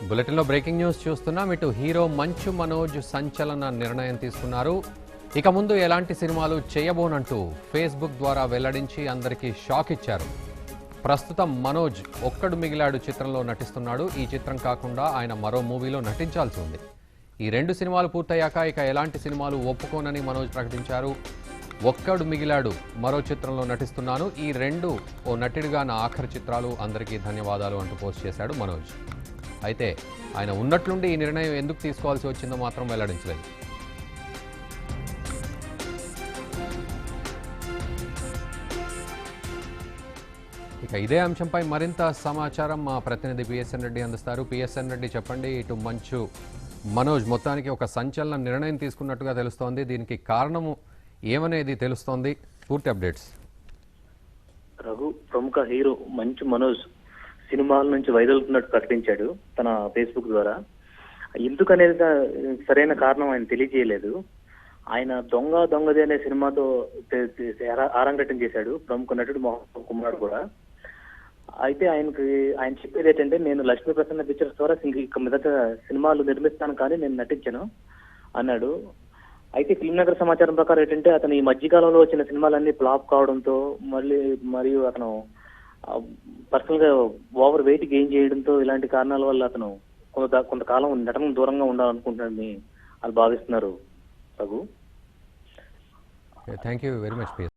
బులెటిన్లో breaking news చూస్తున్నాం. ఇటు హీరో మంచు మనోజ్ సంచలన నిర్ణయం తీసుకున్నారు. ఇక ముందు ఎలాంటి సినిమాలు చేయబోనంటూ ఫేస్బుక్ ద్వారా వెల్లడించి అందరికీ షాక్ ఇచ్చారు. ప్రస్తుతం మనోజ్ ఒక్కడు మిగిలాడు చిత్రంలో నటిస్తున్నాడు. ఈ చిత్రం కాకుండా ఆయన మరో మూవీలో నటించాల్సి ఉంది. ఈ 2 సినిమాలు పూర్తయ్యాక ఇక ఎలాంటి సినిమాలు ఒప్పుకోనని మనోజ్ ప్రకటించారు. ఒక్కడు మిగిలాడు మరో చిత్రంలో నటిస్తున్నాను, ఈ 2 ఓ నటుడిగా నా ఆఖరి చిత్రాలు, అందరికీ ధన్యవాదాలు అంటూ పోస్ట్ చేశాడు మనోజ్. అయితే ఆయన ఉన్నట్లుండి ఈ నిర్ణయం ఎందుకు తీసుకోవాల్సి వచ్చిందో మాత్రం వెల్లడించలేదు. ఇక ఇదే అంశంపై మరింత సమాచారం మా ప్రతినిధి పిఎస్ఎన్ రెడ్డి అందిస్తారు. పిఎస్ఎన్ రెడ్డి, చెప్పండి. ఇటు మంచు మనోజ్ మొత్తానికి ఒక సంచలన నిర్ణయం తీసుకున్నట్టుగా తెలుస్తోంది. దీనికి కారణము ఏమనేది తెలుస్తోంది? పూర్తి అప్డేట్స్. రఘు, ప్రముఖ హీరో మంచు మనోజ్ సినిమాల నుంచి వైదొలుతున్నట్టు ప్రకటించాడు తన ఫేస్బుక్ ద్వారా. ఎందుకనేది సరైన కారణం ఆయన తెలియజేయలేదు. ఆయన దొంగది అనే సినిమాతో ఆరంగటం చేశాడు ప్రముఖ నటుడు మోహన్ కుమార్ కూడా. అయితే ఆయన చెప్పేది ఏంటంటే, నేను లక్ష్మీ ప్రసన్న పిక్చర్స్ ద్వారా ఇక మీదట సినిమాలు నిర్మిస్తాను కానీ నేను నటించను అన్నాడు. అయితే ఫిల్మ్ నగర్ సమాచారం ప్రకారం ఏంటంటే, అతను ఈ మధ్యకాలంలో వచ్చిన సినిమాలన్నీ ఫ్లాప్ కావడంతో మరియు అతను పర్సనల్ గా ఓవర్ వెయిట్ గెయిన్ చేయడంతో ఇలాంటి కారణాల వల్ల అతను కొంతకాలం నటన దూరంగా ఉండాలనుకుంటున్నాడని వాళ్ళు భావిస్తున్నారు. Raghu, thank you very much.